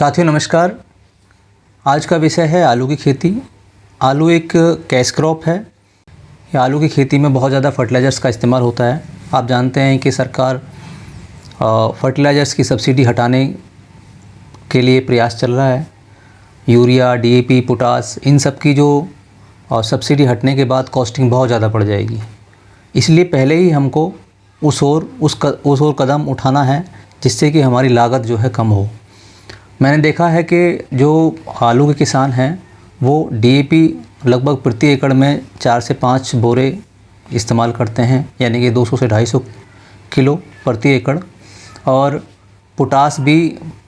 साथियों नमस्कार। आज का विषय है आलू की खेती। आलू एक कैश क्रॉप है। आलू की खेती में बहुत ज़्यादा फर्टिलाइज़र्स का इस्तेमाल होता है। आप जानते हैं कि सरकार फर्टिलाइज़र्स की सब्सिडी हटाने के लिए प्रयास चल रहा है। यूरिया, डीएपी, पोटास, इन सब की जो सब्सिडी हटने के बाद कॉस्टिंग बहुत ज़्यादा बढ़ जाएगी। इसलिए पहले ही हमको उस ओर कदम उठाना है जिससे कि हमारी लागत जो है कम हो। मैंने देखा है कि जो आलू के किसान हैं वो डीएपी लगभग प्रति एकड़ में 4 से 5 बोरे इस्तेमाल करते हैं, यानी कि 200 से 250 किलो प्रति एकड़, और पोटास भी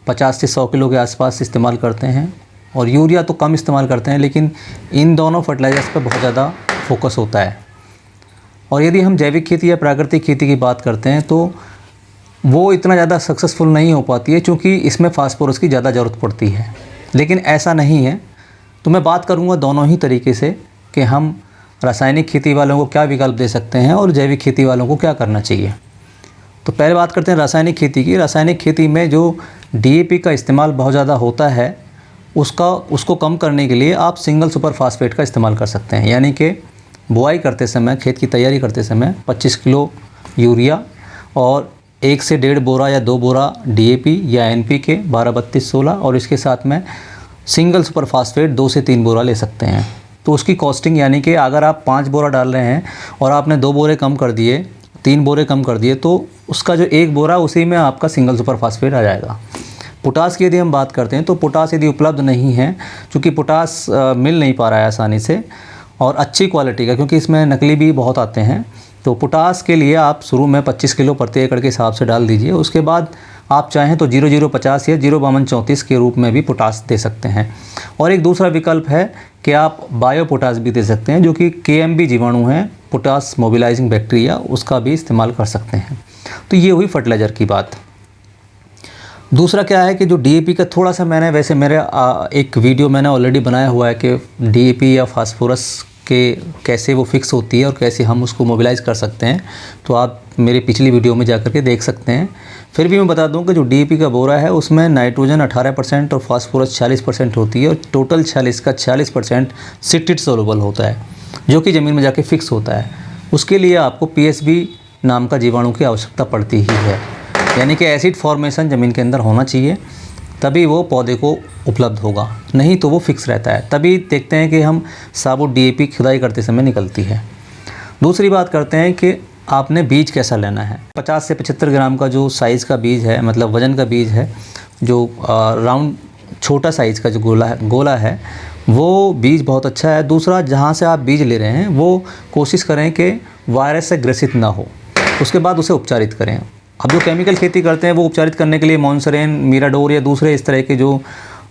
50 से 100 किलो के आसपास इस्तेमाल करते हैं, और यूरिया तो कम इस्तेमाल करते हैं, लेकिन इन दोनों फर्टिलाइज़र्स पर बहुत ज़्यादा फोकस होता है। और यदि हम जैविक खेती या प्राकृतिक खेती की बात करते हैं तो वो इतना ज़्यादा सक्सेसफुल नहीं हो पाती है, क्योंकि इसमें फास्फोरस की ज़्यादा ज़रूरत पड़ती है। लेकिन ऐसा नहीं है, तो मैं बात करूँगा दोनों ही तरीके से कि हम रासायनिक खेती वालों को क्या विकल्प दे सकते हैं और जैविक खेती वालों को क्या करना चाहिए। तो पहले बात करते हैं रासायनिक खेती की। रासायनिक खेती में जो डीएपी का इस्तेमाल बहुत ज़्यादा होता है उसको कम करने के लिए आप सिंगल सुपर फास्फेट का इस्तेमाल कर सकते हैं। यानी कि बुआई करते समय, खेत की तैयारी करते समय 25 किलो यूरिया और 1 से 1.5 बोरा या 2 बोरा डीएपी या एनपीके 12-32-16, और इसके साथ में सिंगल सुपर फास्फेट 2 से 3 बोरा ले सकते हैं। तो उसकी कॉस्टिंग, यानी कि अगर आप 5 बोरा डाल रहे हैं और आपने 2 बोरे कम कर दिए, 3 बोरे कम कर दिए, तो उसका जो 1 बोरा उसी में आपका सिंगल सुपर फास्फेट आ जाएगा। पोटास की यदि हम बात करते हैं तो पोटास यदि उपलब्ध नहीं है, चूँकि पोटास मिल नहीं पा रहा है आसानी से और अच्छी क्वालिटी का, क्योंकि इसमें नकली भी बहुत आते हैं, तो पोटास के लिए आप शुरू में 25 किलो प्रति एकड़ के हिसाब से डाल दीजिए। उसके बाद आप चाहें तो 0050 या 05234 के रूप में भी पोटास दे सकते हैं। और एक दूसरा विकल्प है कि आप बायो पोटास भी दे सकते हैं, जो कि केएमबी जीवाणु हैं, पोटास मोबिलाइजिंग बैक्टीरिया, उसका भी इस्तेमाल कर सकते हैं। तो ये हुई फर्टिलाइज़र की बात। दूसरा क्या है कि जो डीएपी का थोड़ा सा मेरे एक वीडियो मैंने ऑलरेडी बनाया हुआ है कि डीएपी या फास्फोरस के कैसे वो फिक्स होती है और कैसे हम उसको मोबिलाइज़ कर सकते हैं, तो आप मेरे पिछली वीडियो में जाकर के देख सकते हैं। फिर भी मैं बता दूं कि जो डीएपी का बोरा है उसमें नाइट्रोजन 18% और फास्फोरस 40% होती है, और टोटल 46 का 40% सिट्रेट सोलुबल होता है, जो कि ज़मीन में जाके फिक्स होता है। उसके लिए आपको पीएसबी नाम का जीवाणु की आवश्यकता पड़ती ही है, यानी कि एसिड फॉर्मेशन ज़मीन के अंदर होना चाहिए, तभी वो पौधे को उपलब्ध होगा, नहीं तो वो फिक्स रहता है। तभी देखते हैं कि हम साबुत डीएपी खुदाई करते समय निकलती है। दूसरी बात करते हैं कि आपने बीज कैसा लेना है। 50 से 75 ग्राम का जो साइज़ का बीज है, मतलब वज़न का बीज है, जो राउंड छोटा साइज़ का जो गोला है वो बीज बहुत अच्छा है। दूसरा, जहाँ से आप बीज ले रहे हैं वो कोशिश करें कि वायरस से ग्रसित ना हो, उसके बाद उसे उपचारित करें। अब जो केमिकल खेती करते हैं वो उपचारित करने के लिए मॉन्सरेन, मीराडोर या दूसरे इस तरह के जो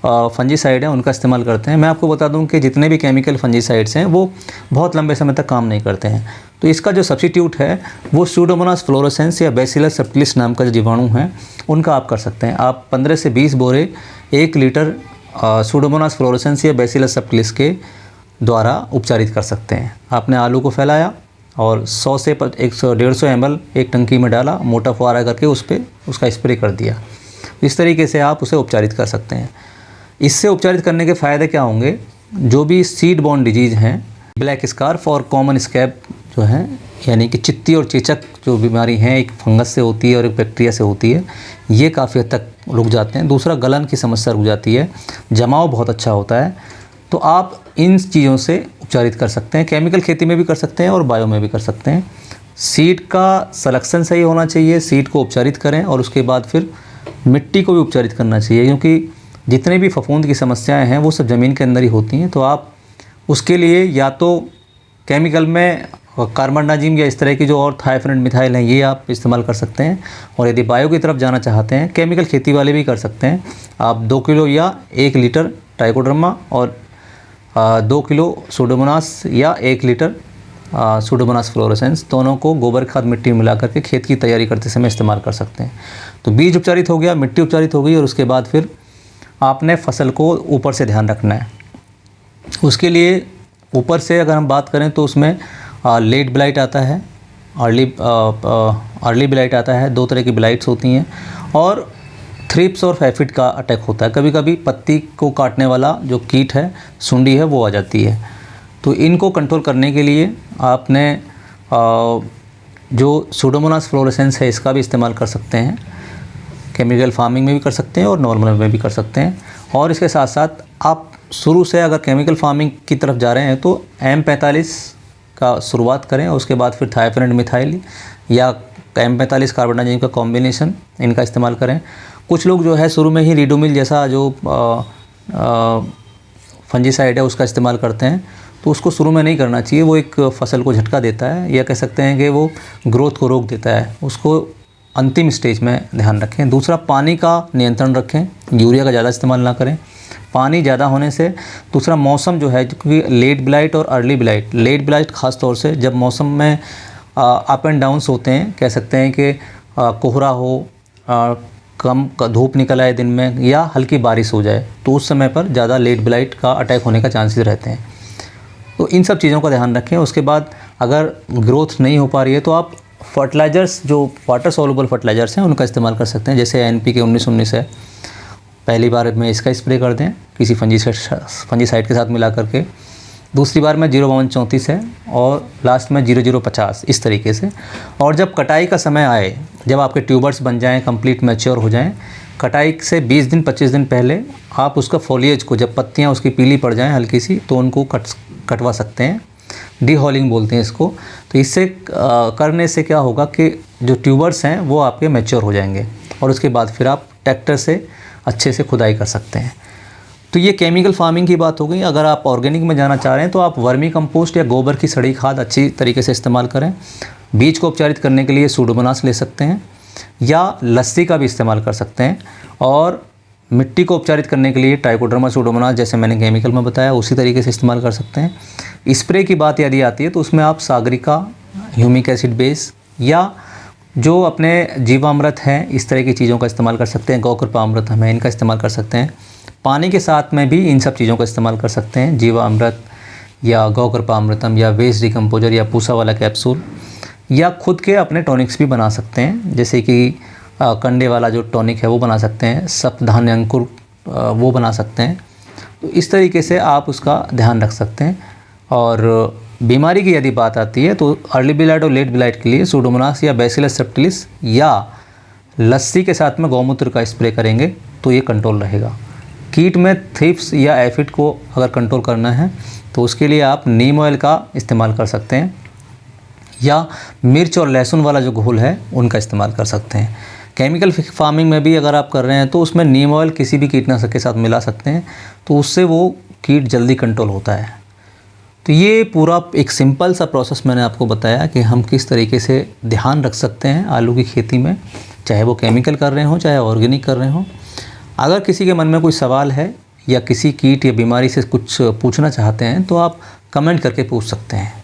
फंजीसाइड हैं उनका इस्तेमाल करते हैं। मैं आपको बता दूं कि जितने भी केमिकल फंजीसाइड्स हैं वो बहुत लंबे समय तक काम नहीं करते हैं। तो इसका जो सब्स्टिट्यूट है वो स्यूडोमोनास फ्लोरोसेंस या बैसिलस सबटिलिस नाम का जो जीवाणु है उनका आप कर सकते हैं। आप 15 से 20 बोरे 1 लीटर स्यूडोमोनास फ्लोरोसेंस या बैसिलस सबटिलिस के द्वारा उपचारित कर सकते हैं। आपने आलू को फैलाया और 100 से 150 ml एक टंकी में डाला, मोटा फुहारा करके उस पर उसका स्प्रे कर दिया। इस तरीके से आप उसे उपचारित कर सकते हैं। इससे उपचारित करने के फ़ायदे क्या होंगे? जो भी सीड बॉर्न डिजीज़ हैं, ब्लैक स्कार्फ और कॉमन स्कैब जो हैं, यानी कि चित्ती और चेचक जो बीमारी हैं, एक फंगस से होती है और एक बैक्टीरिया से होती है, ये काफ़ी हद तक रुक जाते हैं। दूसरा, गलन की समस्या रुक जाती है, जमाव बहुत अच्छा होता है। तो आप इन चीज़ों से उपचारित कर सकते हैं। केमिकल खेती में भी कर सकते हैं और बायो में भी कर सकते हैं। सीड का सलेक्शन सही होना चाहिए, सीड को उपचारित करें और उसके बाद फिर मिट्टी को भी उपचारित करना चाहिए, क्योंकि जितने भी फफूंद की समस्याएं हैं वो सब ज़मीन के अंदर ही होती हैं। तो आप उसके लिए या तो केमिकल में कार्बनडाजिम या इस तरह की जो और थाइफेनेट मिथाइल हैं ये आप इस्तेमाल कर सकते हैं, और यदि बायो की तरफ जाना चाहते हैं, केमिकल खेती वाले भी कर सकते हैं। आप 2 किलो या 1 लीटर ट्राइकोडर्मा और 2 किलो सूडोमोनास या 1 लीटर सूडोमोनास फ्लोरोसेंस, दोनों को गोबर खाद मिट्टी में मिला करके खेत की तैयारी करते समय इस्तेमाल कर सकते हैं। तो बीज उपचारित हो गया, मिट्टी उपचारित हो गई, और उसके बाद फिर आपने फसल को ऊपर से ध्यान रखना है। उसके लिए ऊपर से अगर हम बात करें तो उसमें लेट ब्लाइट आता है, अर्ली ब्लाइट आता है, 2 तरह की ब्लाइट्स होती हैं, और थ्रिप्स और फैफिड का अटैक होता है। कभी कभी पत्ती को काटने वाला जो कीट है, सुंडी है, वो आ जाती है। तो इनको कंट्रोल करने के लिए आपने जो सूडोमोनास फ्लोरेसेंस है इसका भी इस्तेमाल कर सकते हैं। केमिकल फार्मिंग में भी कर सकते हैं और नॉर्मल में भी कर सकते हैं। और इसके साथ साथ आप शुरू से अगर केमिकल फार्मिंग की तरफ जा रहे हैं तो M45 का शुरुआत करें, और उसके बाद फिर थायोफेनेट मिथाइल या M45 कार्बोडाजिम का कॉम्बिनेशन इनका इस्तेमाल करें। कुछ लोग जो है शुरू में ही रीडोमिल जैसा जो फंजीसाइड है उसका इस्तेमाल करते हैं, तो उसको शुरू में नहीं करना चाहिए। वो एक फसल को झटका देता है, या कह सकते हैं कि वो ग्रोथ को रोक देता है। उसको अंतिम स्टेज में ध्यान रखें। दूसरा, पानी का नियंत्रण रखें, यूरिया का ज़्यादा इस्तेमाल ना करें। पानी ज़्यादा होने से दूसरा मौसम जो है, क्योंकि लेट ब्लाइट और अर्ली ब्लाइट, लेट ब्लाइट ख़ास तौर से जब मौसम में अप एंड डाउन्स होते हैं, कह सकते हैं कि कोहरा हो, कम धूप निकल आए दिन में, या हल्की बारिश हो जाए, तो उस समय पर ज़्यादा लेट ब्लाइट का अटैक होने का चांसेस रहते हैं। तो इन सब चीज़ों का ध्यान रखें। उसके बाद अगर ग्रोथ नहीं हो पा रही है तो आप फर्टिलाइज़र्स, जो वाटर सॉल्युबल फर्टिलाइज़र्स हैं, उनका इस्तेमाल कर सकते हैं। जैसे NPK 19-19 है, पहली बार में इसका स्प्रे कर दें किसी फंजीसाइड के साथ मिला करके। दूसरी बार में 052-34 है, और लास्ट में 0050, इस तरीके से। और जब कटाई का समय आए, जब आपके ट्यूबर्स बन जाएं, कंप्लीट मैच्योर हो जाएं, कटाई से 20 दिन 25 दिन पहले आप उसका फोलिएज को, जब पत्तियां उसकी पीली पड़ जाएं हल्की सी, तो उनको कटवा सकते हैं। डीहॉलिंग बोलते हैं इसको। तो इससे करने से क्या होगा कि जो ट्यूबर्स हैं वो आपके मैच्योर हो जाएंगे, और उसके बाद फिर आप ट्रैक्टर से अच्छे से खुदाई कर सकते हैं। तो ये केमिकल फार्मिंग की बात हो गई। अगर आप ऑर्गेनिक में जाना चाह रहे हैं तो आप वर्मी कंपोस्ट या गोबर की सड़ी खाद अच्छी तरीके से इस्तेमाल करें। बीज को उपचारित करने के लिए सूडोमोनास ले सकते हैं, या लस्सी का भी इस्तेमाल कर सकते हैं। और मिट्टी को उपचारित करने के लिए ट्राइकोडर्मा सूडोमोनास, जैसे मैंने केमिकल में बताया, उसी तरीके से इस्तेमाल कर सकते हैं। स्प्रे की बात यदि आती है तो उसमें आप सागरिका, ह्यूमिक एसिड बेस, या जो अपने जीवामृत हैं, इस तरह की चीज़ों का इस्तेमाल कर सकते हैं। गौकृपामृत हमें इनका इस्तेमाल कर सकते हैं। पानी के साथ में भी इन सब चीज़ों का इस्तेमाल कर सकते हैं। जीवामृत या गौकृपामृतम या वेस्ट डिकम्पोजर या पूसा वाला कैप्सूल, या खुद के अपने टॉनिक्स भी बना सकते हैं। जैसे कि कंडे वाला जो टॉनिक है वो बना सकते हैं, सप्तधान्य अंकुर वो बना सकते हैं। तो इस तरीके से आप उसका ध्यान रख सकते हैं। और बीमारी की यदि बात आती है तो अर्ली ब्लाइट और लेट ब्लाइट के लिए सूडोमोनास या बैसिलस सब्टिलिस या लस्सी के साथ में गौमूत्र का स्प्रे करेंगे तो ये कंट्रोल रहेगा। कीट में थ्रिप्स या एफिड को अगर कंट्रोल करना है तो उसके लिए आप नीम ऑयल का इस्तेमाल कर सकते हैं, या मिर्च और लहसुन वाला जो घोल है उनका इस्तेमाल कर सकते हैं। केमिकल फार्मिंग में भी अगर आप कर रहे हैं तो उसमें नीम ऑयल किसी भी कीटनाशक के साथ मिला सकते हैं, तो उससे वो कीट जल्दी कंट्रोल होता है। तो ये पूरा एक सिंपल सा प्रोसेस मैंने आपको बताया कि हम किस तरीके से ध्यान रख सकते हैं आलू की खेती में, चाहे वो केमिकल कर रहे हों चाहे ऑर्गेनिक कर रहे हों। अगर किसी के मन में कोई सवाल है या किसी कीट या बीमारी से कुछ पूछना चाहते हैं तो आप कमेंट करके पूछ सकते हैं।